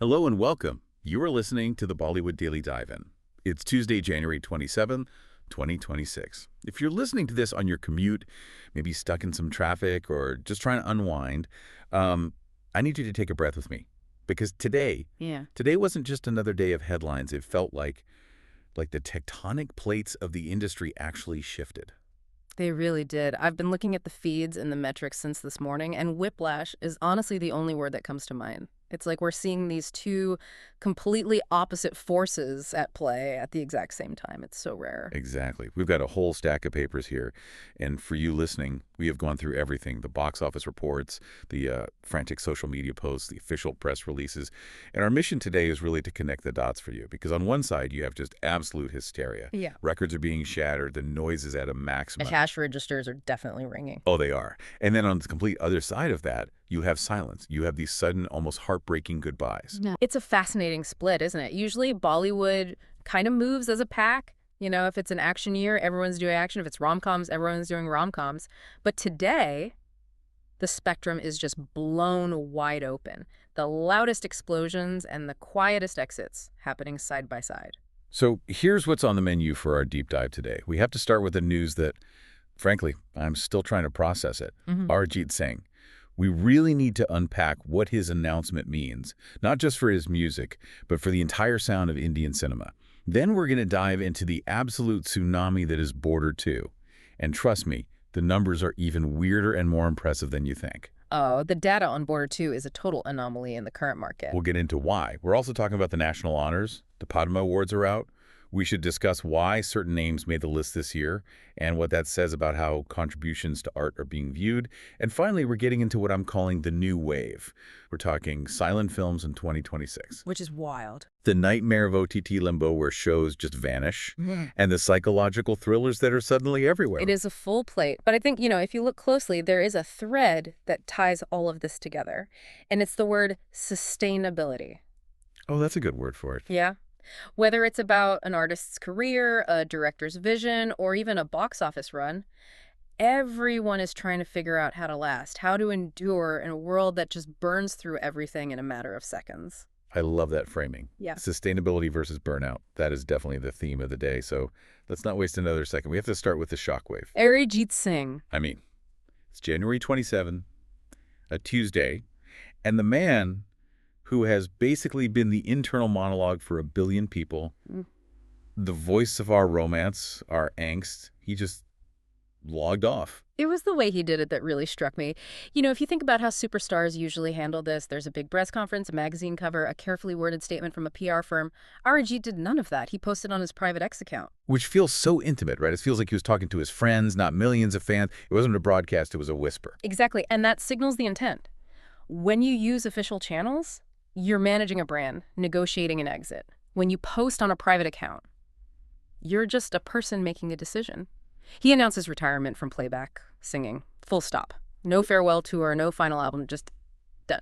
Hello and welcome. You are listening to the Bollywood Daily Dive-In. It's Tuesday, January 27, 2026. If you're listening to this on your commute, maybe stuck in some traffic or just trying to unwind, I need you to take a breath with me. Because today wasn't just another day of headlines. It felt like the tectonic plates of the industry actually shifted. They really did. I've been looking at the feeds and the metrics since this morning, and whiplash is honestly the only word that comes to mind. It's like we're seeing these two completely opposite forces at play at the exact same time. It's so rare. Exactly. We've got a whole stack of papers here. And for you listening, we have gone through everything: the box office reports, the frantic social media posts, the official press releases. And our mission today is really to connect the dots for you. Because on one side, you have just absolute hysteria. Yeah. Records are being shattered. The noise is at a maximum. The cash registers are definitely ringing. Oh, they are. And then on the complete other side of that, you have silence. You have these sudden, almost heartbreaking goodbyes. No. It's a fascinating split, isn't it? Usually Bollywood kind of moves as a pack. You know, if it's an action year, everyone's doing action. If it's rom-coms, everyone's doing rom-coms. But today, the spectrum is just blown wide open. The loudest explosions and the quietest exits happening side by side. So here's what's on the menu for our deep dive today. We have to start with the news that, frankly, I'm still trying to process it. Arijit Singh. We really need to unpack what his announcement means, not just for his music, but for the entire sound of Indian cinema. Then we're going to dive into the absolute tsunami that is Border 2. And trust me, the numbers are even weirder and more impressive than you think. Oh, the data on Border 2 is a total anomaly in the current market. We'll get into why. We're also talking about the national honors. The Padma Awards are out. We should discuss why certain names made the list this year and what that says about how contributions to art are being viewed. And finally, we're getting into what I'm calling the new wave. We're talking silent films in 2026. Which is wild. The nightmare of OTT limbo where shows just vanish and the psychological thrillers that are suddenly everywhere. It is a full plate. But I think, if you look closely, there is a thread that ties all of this together. And it's the word sustainability. Oh, that's a good word for it. Yeah. Whether it's about an artist's career, a director's vision, or even a box office run, everyone is trying to figure out how to last, how to endure in a world that just burns through everything in a matter of seconds. I love that framing. Yeah. Sustainability versus burnout. That is definitely the theme of the day. So let's not waste another second. We have to start with the shockwave. Arijit Singh. It's January 27, a Tuesday, and the man who has basically been the internal monologue for a billion people, the voice of our romance, our angst, he just logged off. It was the way he did it that really struck me. If you think about how superstars usually handle this, there's a big press conference, a magazine cover, a carefully worded statement from a PR firm. Arijit did none of that. He posted on his private X account. Which feels so intimate, right? It feels like he was talking to his friends, not millions of fans. It wasn't a broadcast, it was a whisper. Exactly, and that signals the intent. When you use official channels, you're managing a brand, negotiating an exit. When you post on a private account, you're just a person making a decision. He announces retirement from playback singing. Full stop. No farewell tour, no final album, just done.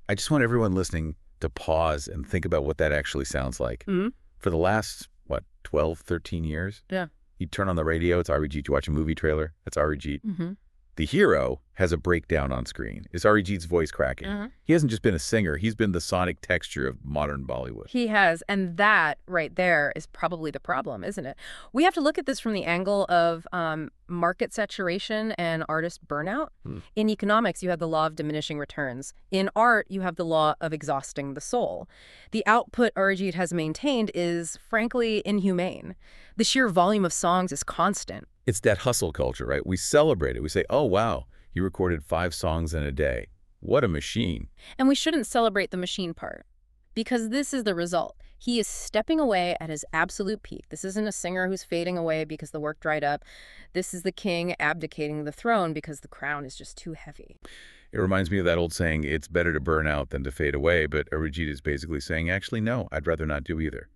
I just want everyone listening to pause and think about what that actually sounds like. For the last, 12, 13 years? Yeah. You turn on the radio, it's Arijit. You watch a movie trailer, it's Arijit. The hero has a breakdown on screen. Is Arijit's voice cracking? He hasn't just been a singer. He's been the sonic texture of modern Bollywood. He has, and that right there is probably the problem, isn't it? We have to look at this from the angle of market saturation and artist burnout. In economics, you have the law of diminishing returns. In art, you have the law of exhausting the soul. The output Arijit has maintained is, frankly, inhumane. The sheer volume of songs is constant. It's that hustle culture, right? We celebrate it. We say, oh, wow, he recorded 5 songs in a day. What a machine. And we shouldn't celebrate the machine part, because this is the result. He is stepping away at his absolute peak. This isn't a singer who's fading away because the work dried up. This is the king abdicating the throne because the crown is just too heavy. It reminds me of that old saying, it's better to burn out than to fade away. But Arijit is basically saying, actually, no, I'd rather not do either.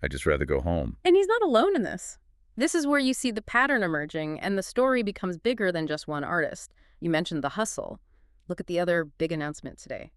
I'd just rather go home. And he's not alone in this. This is where you see the pattern emerging, and the story becomes bigger than just one artist. You mentioned the hustle. Look at the other big announcement today.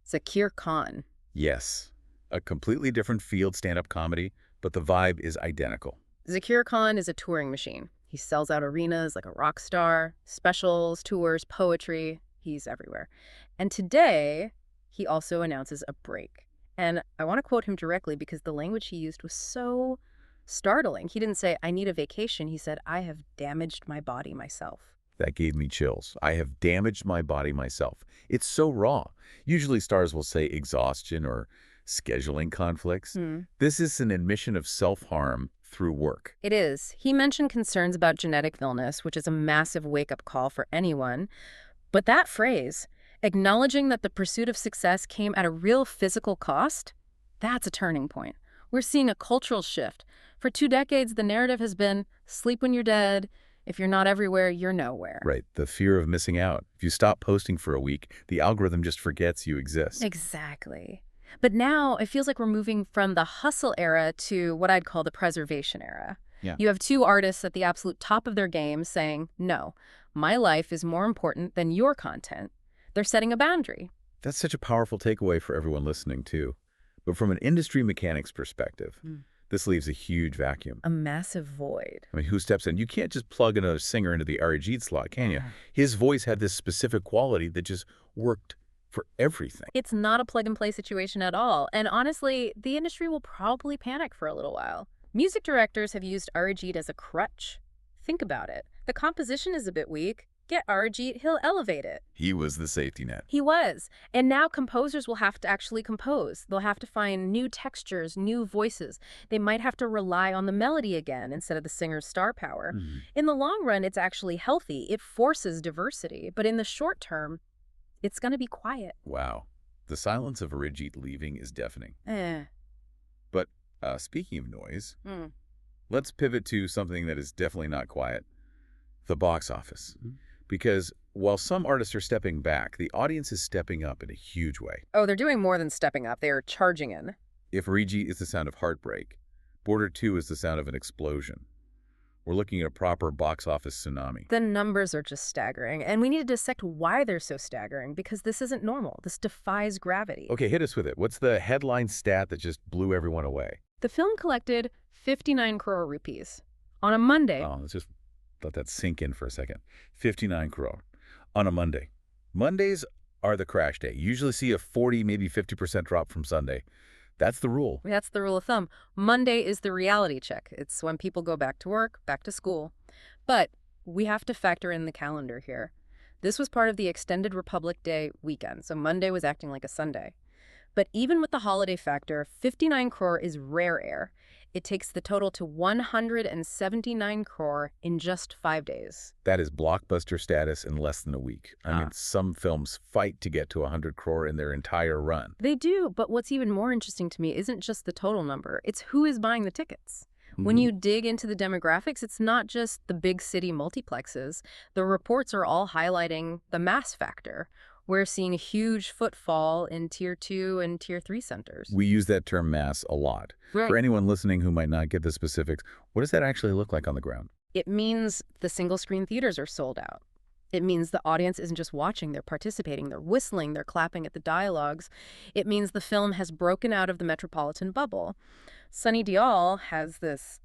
Zakir Khan. Yes. A completely different field stand-up comedy, but the vibe is identical. Zakir Khan is a touring machine. He sells out arenas like a rock star, specials, tours, poetry. He's everywhere. And today, he also announces a break. And I want to quote him directly because the language he used was so startling. He didn't say, I need a vacation. He said, I have damaged my body myself. That gave me chills. I have damaged my body myself. It's so raw. Usually stars will say exhaustion or scheduling conflicts. This is an admission of self-harm through work. It is. He mentioned concerns about genetic illness, which is a massive wake-up call for anyone. But that phrase, acknowledging that the pursuit of success came at a real physical cost, that's a turning point. We're seeing a cultural shift. For 2 decades, the narrative has been, sleep when you're dead. If you're not everywhere, you're nowhere. Right. The fear of missing out. If you stop posting for a week, the algorithm just forgets you exist. Exactly. But now it feels like we're moving from the hustle era to what I'd call the preservation era. Yeah. You have 2 artists at the absolute top of their game saying, no, my life is more important than your content. They're setting a boundary. That's such a powerful takeaway for everyone listening, too. But from an industry mechanics perspective, this leaves a huge vacuum. A massive void. I mean, who steps in? You can't just plug another singer into the Arijit slot, can you? His voice had this specific quality that just worked for everything. It's not a plug-and-play situation at all. And honestly, the industry will probably panic for a little while. Music directors have used Arijit as a crutch. Think about it. The composition is a bit weak. Get Arijit, he'll elevate it. He was the safety net. He was. And now composers will have to actually compose. They'll have to find new textures, new voices. They might have to rely on the melody again instead of the singer's star power. In the long run, it's actually healthy. It forces diversity. But in the short term, it's going to be quiet. Wow. The silence of Arijit leaving is deafening. But speaking of noise, let's pivot to something that is definitely not quiet. The box office. Because while some artists are stepping back, the audience is stepping up in a huge way. Oh, they're doing more than stepping up. They are charging in. If Arijit is the sound of heartbreak, Border 2 is the sound of an explosion. We're looking at a proper box office tsunami. The numbers are just staggering, and we need to dissect why they're so staggering, because this isn't normal. This defies gravity. Okay, hit us with it. What's the headline stat that just blew everyone away? The film collected 59 crore rupees. On a Monday, Oh, let's just let that sink in for a second. 59 crore on a Monday. Mondays are the crash day. You usually see a 40, maybe 50% drop from Sunday. That's the rule. that's the rule of thumb. Monday is the reality check. It's when people go back to work, back to school. But we have to factor in the calendar here. This was part of the extended Republic Day weekend, so Monday was acting like a Sunday. But even with the holiday factor, 59 crore is rare air. It takes the total to 179 crore in just 5 days. That is blockbuster status in less than a week. I mean, some films fight to get to 100 crore in their entire run. They do, but what's even more interesting to me isn't just the total number. It's who is buying the tickets. When you dig into the demographics, it's not just the big city multiplexes. The reports are all highlighting the mass factor. We're seeing a huge footfall in Tier 2 and Tier 3 centers. We use that term mass a lot. Right. For anyone listening who might not get the specifics, what does that actually look like on the ground? It means the single-screen theaters are sold out. It means the audience isn't just watching, they're participating, they're whistling, they're clapping at the dialogues. It means the film has broken out of the metropolitan bubble. Sunny Deol has this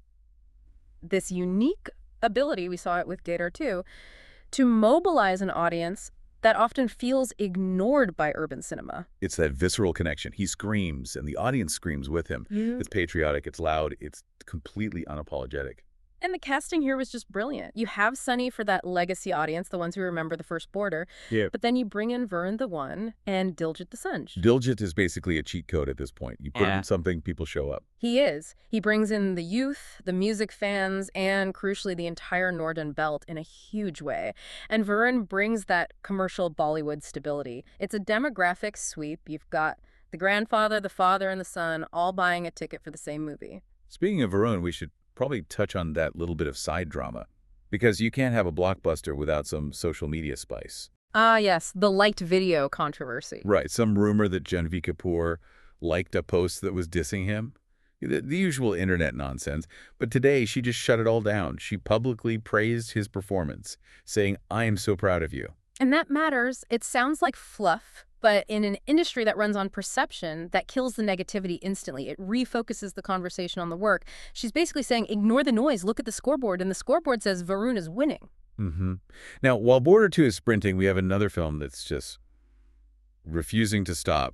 unique ability, we saw it with Gator 2, to mobilize an audience that often feels ignored by urban cinema. It's that visceral connection. He screams, and the audience screams with him. It's patriotic, it's loud, it's completely unapologetic. And the casting here was just brilliant. You have Sunny for that legacy audience, the ones who remember the first border. Yeah. But then you bring in Varun Dhawan and Diljit Dosanjh. Diljit is basically a cheat code at this point. You put in something, people show up. He is. He brings in the youth, the music fans, and crucially the entire Northern Belt in a huge way. And Varun brings that commercial Bollywood stability. It's a demographic sweep. You've got the grandfather, the father, and the son all buying a ticket for the same movie. Speaking of Varun, we should probably touch on that little bit of side drama, because you can't have a blockbuster without some social media spice. Ah, yes, the liked video controversy. Right, some rumor that Janvi Kapoor liked a post that was dissing him. The usual internet nonsense. But today, she just shut it all down. She publicly praised his performance, saying, "I am so proud of you." And that matters. It sounds like fluff, but in an industry that runs on perception, that kills the negativity instantly. It refocuses the conversation on the work. She's basically saying, ignore the noise, look at the scoreboard, and the scoreboard says Varun is winning. Now, while Border 2 is sprinting, we have another film that's just refusing to stop.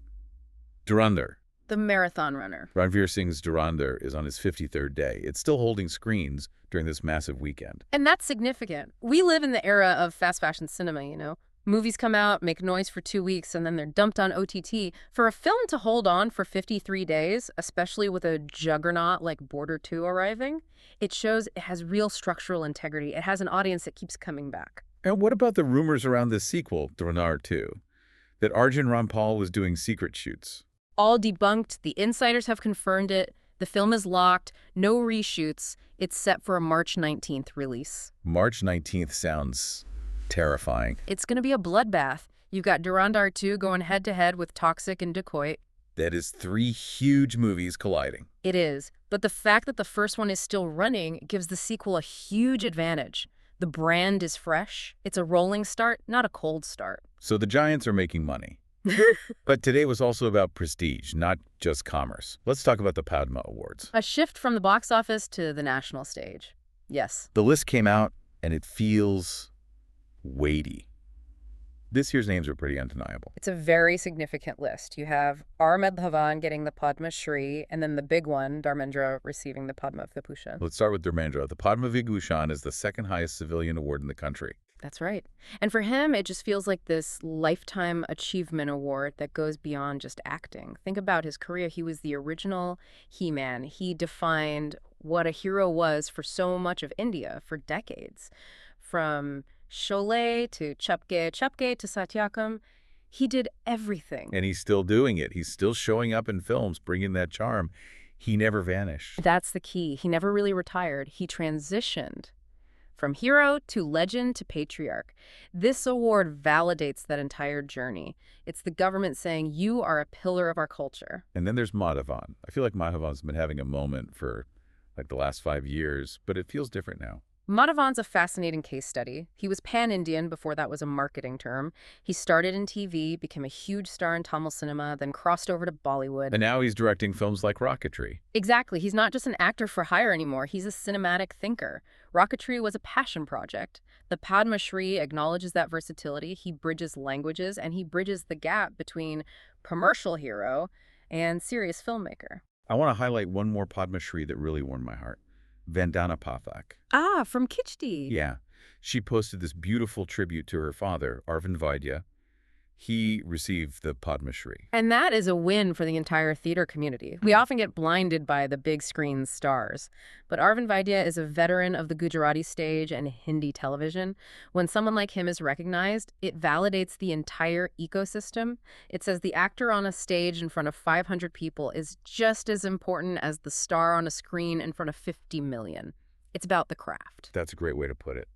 Dhurandhar. The marathon runner. Ranveer Singh's Dhurandhar is on his 53rd day. It's still holding screens during this massive weekend. And that's significant. We live in the era of fast fashion cinema, you know. Movies come out, make noise for 2 weeks, and then they're dumped on OTT. For a film to hold on for 53 days, especially with a juggernaut like Border 2 arriving, it shows it has real structural integrity. It has an audience that keeps coming back. And what about the rumors around this sequel, Dhurandhar 2, that Arjun Rampal was doing secret shoots? All debunked. The insiders have confirmed it. The film is locked. No reshoots. It's set for a March 19th release. March 19th sounds terrifying. It's going to be a bloodbath. You've got Dhurandhar 2 going head-to-head with Toxic and Dacoit. That is 3 huge movies colliding. It is. But the fact that the first one is still running gives the sequel a huge advantage. The brand is fresh. It's a rolling start, not a cold start. So the giants are making money. But today was also about prestige, not just commerce. Let's talk about the Padma Awards. A shift from the box office to the national stage. Yes. The list came out, and it feels weighty. This year's names are pretty undeniable. It's a very significant list. You have Madhavan getting the Padma Shri, and then the big one, Dharmendra, receiving the Padma Vibhushan. Let's start with Dharmendra. The Padma Vibhushan is the second highest civilian award in the country. That's right. And for him, it just feels like this lifetime achievement award that goes beyond just acting. Think about his career. He was the original He-Man. He defined what a hero was for so much of India for decades. From Sholay to Chupke to Satyakam, he did everything. And he's still doing it. He's still showing up in films, bringing that charm. He never vanished. That's the key. He never really retired. He transitioned from hero to legend to patriarch. This award validates that entire journey. It's the government saying, you are a pillar of our culture. And then there's Madhavan. I feel like Madhavan's been having a moment for like the last 5 years, but it feels different now. Madhavan's a fascinating case study. He was pan-Indian before that was a marketing term. He started in TV, became a huge star in Tamil cinema, then crossed over to Bollywood. And now he's directing films like Rocketry. Exactly. He's not just an actor for hire anymore. He's a cinematic thinker. Rocketry was a passion project. The Padma Shri acknowledges that versatility. He bridges languages, and he bridges the gap between commercial hero and serious filmmaker. I want to highlight one more Padma Shri that really warmed my heart. Vandana Pathak. Ah, from Khichdi. Yeah. She posted this beautiful tribute to her father, Arvind Vaidya. He received the Padma Shri. And that is a win for the entire theater community. We often get blinded by the big screen stars. But Arvind Vaidya is a veteran of the Gujarati stage and Hindi television. When someone like him is recognized, it validates the entire ecosystem. It says the actor on a stage in front of 500 people is just as important as the star on a screen in front of 50 million. It's about the craft. That's a great way to put it.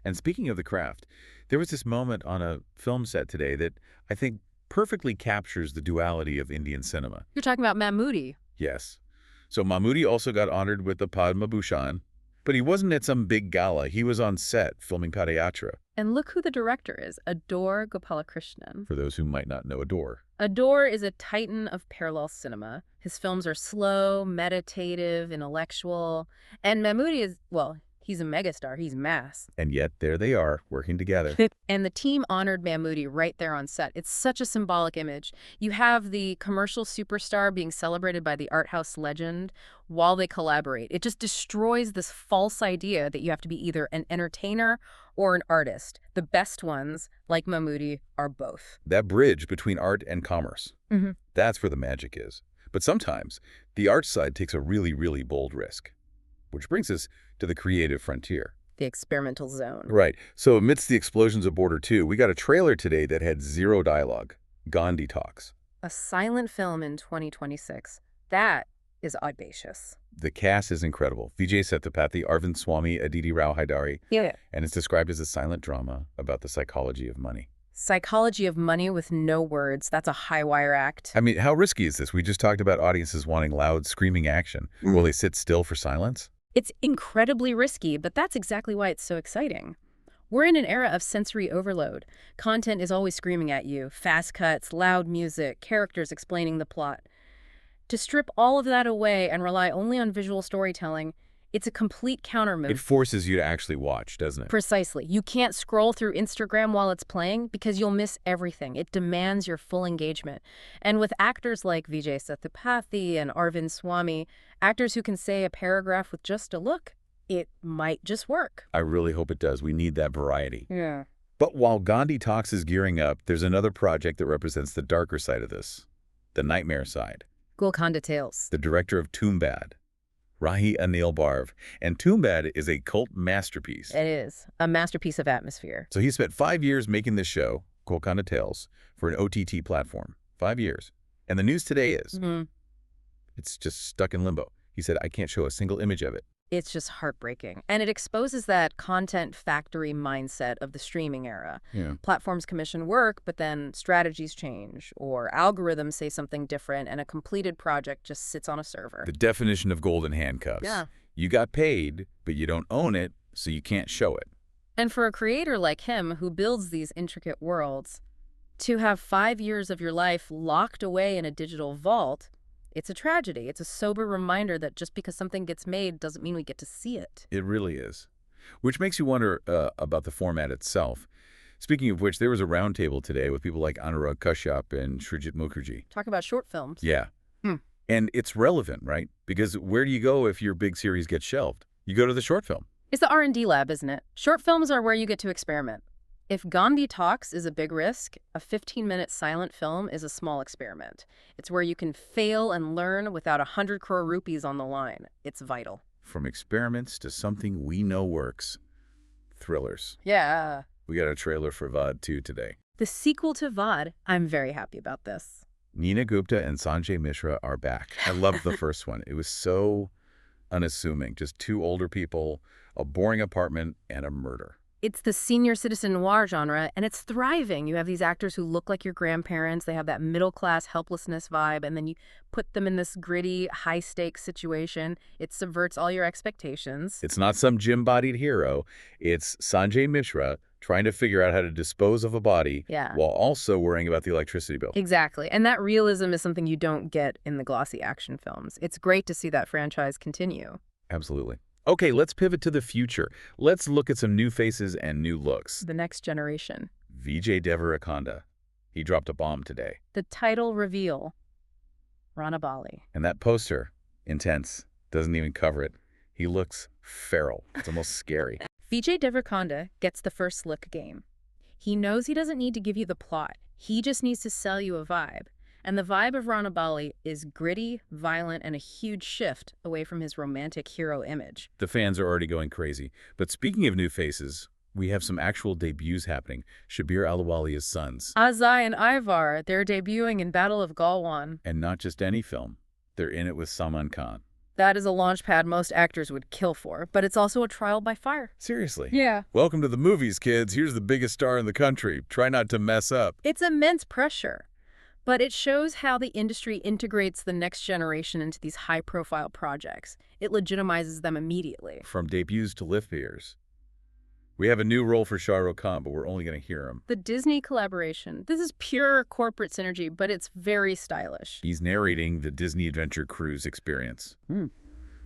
And speaking of the craft, there was this moment on a film set today that I think perfectly captures the duality of Indian cinema. You're talking about Mammootty. Yes. So Mammootty also got honored with the Padma Bhushan, but he wasn't at some big gala. He was on set filming Padayatra. And look who the director is, Adore Gopalakrishnan. For those who might not know Adore. Adore is a titan of parallel cinema. His films are slow, meditative, intellectual. And Mammootty is, well, he's a megastar. He's mass. And yet, there they are, working together. And the team honored Mammootty right there on set. It's such a symbolic image. You have the commercial superstar being celebrated by the art house legend while they collaborate. It just destroys this false idea that you have to be either an entertainer or an artist. The best ones, like Mammootty, are both. That bridge between art and commerce. That's where the magic is. But sometimes, the art side takes a really, really bold risk. Which brings us to the creative frontier. The experimental zone. Right. So amidst the explosions of Border 2, we got a trailer today that had 0 dialogue. Gandhi Talks. A silent film in 2026. That is audacious. The cast is incredible. Vijay, Sethupathi, Arvind, Swami, Aditi Rao Haidari. Yeah. And it's described as a silent drama about the psychology of money. Psychology of money with no words. That's a high-wire act. I mean, how risky is this? We just talked about audiences wanting loud, screaming action. Will they sit still for silence? It's incredibly risky, but that's exactly why it's so exciting. We're in an era of sensory overload. Content is always screaming at you. Fast cuts, loud music, characters explaining the plot. To strip all of that away and rely only on visual storytelling, It's a complete counter It move. forces you to actually watch, doesn't it? Precisely. You can't scroll through Instagram while it's playing because you'll miss everything. It demands your full engagement. And with actors like Vijay Sethupathi and Arvind Swami, actors who can say a paragraph with just a look, it might just work. I really hope it does. We need that variety. Yeah. But while Gandhi Talks is gearing up, there's another project that represents the darker side of this, the nightmare side. Golconda Tales. The director of Toombad, Rahi Anil Barv. And Toombad is a cult masterpiece. It is. A masterpiece of atmosphere. So he spent 5 years making this show, Golconda Tales, for an OTT platform. 5 years. And the news today is, it's just stuck in limbo. He said, I can't show a single image of it. It's just heartbreaking. And it exposes that content factory mindset of the streaming era. Yeah. Platforms commission work, but then strategies change, or algorithms say something different, and a completed project just sits on a server. The definition of golden handcuffs. Yeah. You got paid, but you don't own it, so you can't show it. And for a creator like him who builds these intricate worlds, to have 5 years of your life locked away in a digital vault, it's a tragedy. It's a sober reminder that just because something gets made doesn't mean we get to see it. It really is. Which makes you wonder about the format itself. Speaking of which, there was a roundtable today with people like Anurag Kashyap and Srijit Mukherjee. Talk about short films. Yeah. And it's relevant, right? Because where do you go if your big series gets shelved? You go to the short film. It's the R&D lab, isn't it? Short films are where you get to experiment. If Gandhi Talks is a big risk, a 15-minute silent film is a small experiment. It's where you can fail and learn without 100 crore rupees on the line. It's vital. From experiments to something we know works. Thrillers. Yeah. We got a trailer for Vadh 2 today. The sequel to Vadh, I'm very happy about this. Neena Gupta and Sanjay Mishra are back. I loved the first one. It was so unassuming. Just two older people, a boring apartment, and a murder. It's the senior citizen noir genre, and it's thriving. You have these actors who look like your grandparents. They have that middle-class helplessness vibe, and then you put them in this gritty, high-stakes situation. It subverts all your expectations. It's not some gym-bodied hero. It's Sanjay Mishra trying to figure out how to dispose of a body while also worrying about the electricity bill. Exactly. And that realism is something you don't get in the glossy action films. It's great to see that franchise continue. Absolutely. Okay, let's pivot to the future. Let's look at some new faces and new looks. The next generation. Vijay Deverakonda. He dropped a bomb today. The title reveal. Ranabaali. And that poster, intense, doesn't even cover it. He looks feral. It's almost scary. Vijay Deverakonda gets the first look game. He knows he doesn't need to give you the plot. He just needs to sell you a vibe. And the vibe of Ranabaali is gritty, violent, and a huge shift away from his romantic hero image. The fans are already going crazy. But speaking of new faces, we have some actual debuts happening. Shabir Ahluwalia's sons. Azai and Ivar, they're debuting in Battle of Galwan. And not just any film. They're in it with Salman Khan. That is a launch pad most actors would kill for, but it's also a trial by fire. Seriously? Yeah. Welcome to the movies, kids. Here's the biggest star in the country. Try not to mess up. It's immense pressure. But it shows how the industry integrates the next generation into these high-profile projects. It legitimizes them immediately. From debuts to lift beers. We have a new role for Shah Rukh Khan, but we're only going to hear him. The Disney collaboration. This is pure corporate synergy, but it's very stylish. He's narrating the Disney Adventure Cruise experience.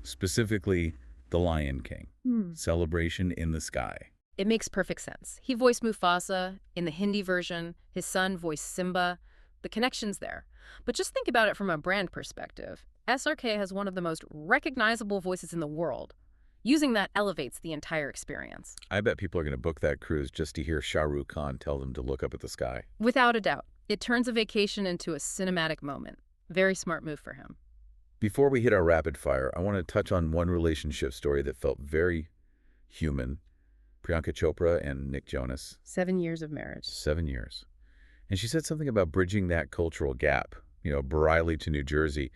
Specifically, The Lion King. Celebration in the Sky. It makes perfect sense. He voiced Mufasa in the Hindi version. His son voiced Simba. The connection's there. But just think about it from a brand perspective. SRK has one of the most recognizable voices in the world. Using that elevates the entire experience. I bet people are going to book that cruise just to hear Shah Rukh Khan tell them to look up at the sky. Without a doubt. It turns a vacation into a cinematic moment. Very smart move for him. Before we hit our rapid fire, I want to touch on one relationship story that felt very human. Priyanka Chopra and Nick Jonas. 7 years of marriage. 7 years. And she said something about bridging that cultural gap, Bareilly to New Jersey.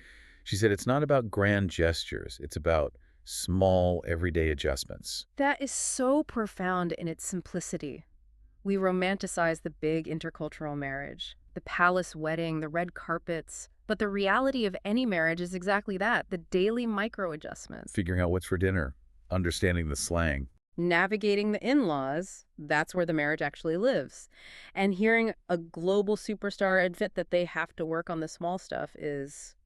She said it's not about grand gestures. It's about small, everyday adjustments. That is so profound in its simplicity. We romanticize the big intercultural marriage, the palace wedding, the red carpets. But the reality of any marriage is exactly that, the daily micro-adjustments. Figuring out what's for dinner, understanding the slang. Navigating the in-laws, that's where the marriage actually lives. And hearing a global superstar admit that they have to work on the small stuff is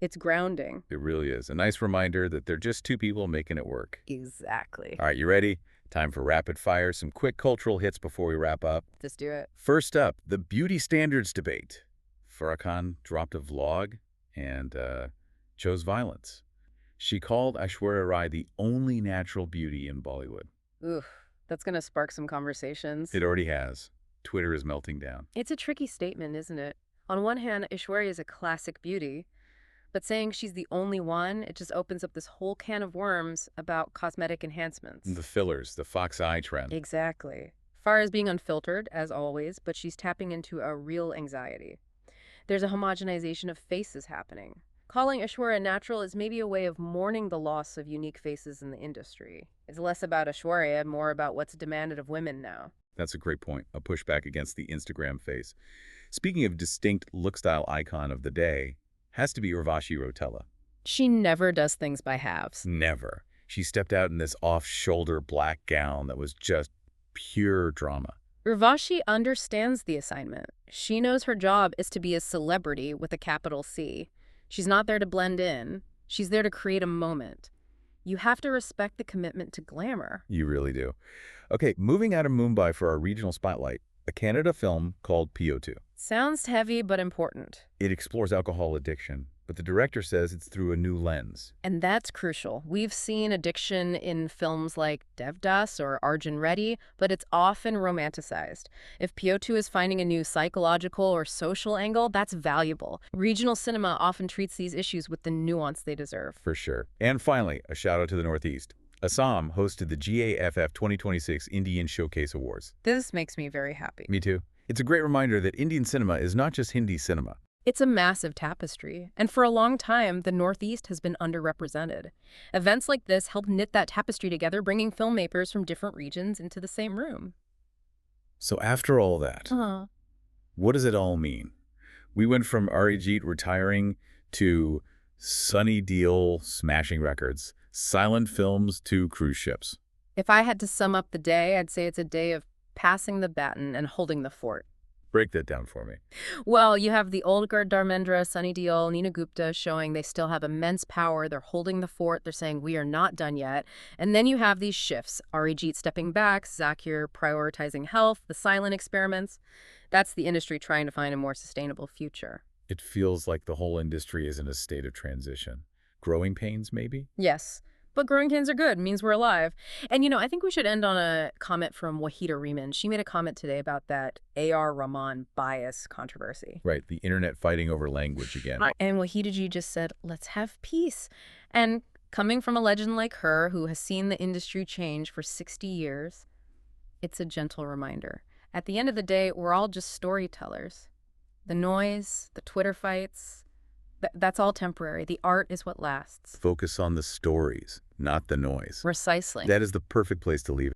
It's grounding. It really is. A nice reminder that they're just two people making it work. Exactly. All right, you ready? Time for rapid fire. Some quick cultural hits before we wrap up. Just do it. First up, the beauty standards debate. Farah Khan dropped a vlog and chose violence. She called Aishwarya Rai the only natural beauty in Bollywood. Oof, that's going to spark some conversations. It already has. Twitter is melting down. It's a tricky statement, isn't it? On one hand, Aishwarya is a classic beauty, but saying she's the only one, it just opens up this whole can of worms about cosmetic enhancements. The fillers, the fox eye trend. Exactly. Farah is being unfiltered, as always, but she's tapping into a real anxiety. There's a homogenization of faces happening. Calling Aishwarya natural is maybe a way of mourning the loss of unique faces in the industry. It's less about Aishwarya, more about what's demanded of women now. That's a great point, a pushback against the Instagram face. Speaking of distinct look-style icon of the day, has to be Urvashi Rotella. She never does things by halves. Never. She stepped out in this off-shoulder black gown that was just pure drama. Urvashi understands the assignment. She knows her job is to be a celebrity with a capital C. She's not there to blend in. She's there to create a moment. You have to respect the commitment to glamour. You really do. Okay, moving out of Mumbai for our regional spotlight, a Canada film called PO2. Sounds heavy but important. It explores alcohol addiction, but the director says it's through a new lens. And that's crucial. We've seen addiction in films like Devdas or Arjun Reddy, but it's often romanticized. If PO2 is finding a new psychological or social angle, that's valuable. Regional cinema often treats these issues with the nuance they deserve. For sure. And finally, a shout out to the Northeast. Assam hosted the GAFF 2026 Indian Showcase Awards. This makes me very happy. Me too. It's a great reminder that Indian cinema is not just Hindi cinema. It's a massive tapestry, and for a long time, the Northeast has been underrepresented. Events like this help knit that tapestry together, bringing filmmakers from different regions into the same room. So after all that, what does it all mean? We went from Arijit retiring to Sunny Deol smashing records, silent films to cruise ships. If I had to sum up the day, I'd say it's a day of passing the baton and holding the fort. Break that down for me. Well, you have the old guard Dharmendra, Sunny Deol, Neena Gupta showing they still have immense power. They're holding the fort. They're saying, we are not done yet. And then you have these shifts. Arijit stepping back, Zakir prioritizing health, the silent experiments. That's the industry trying to find a more sustainable future. It feels like the whole industry is in a state of transition. Growing pains, maybe? Yes. But growing pains are good. It means we're alive. And, I think we should end on a comment from Wahida Rehman. She made a comment today about that A.R. Rahman bias controversy. Right, the internet fighting over language again. And Wahida Ji just said, let's have peace. And coming from a legend like her, who has seen the industry change for 60 years, it's a gentle reminder. At the end of the day, we're all just storytellers. The noise, the Twitter fights, that's all temporary. The art is what lasts. Focus on the stories, not the noise. Precisely. That is the perfect place to leave it.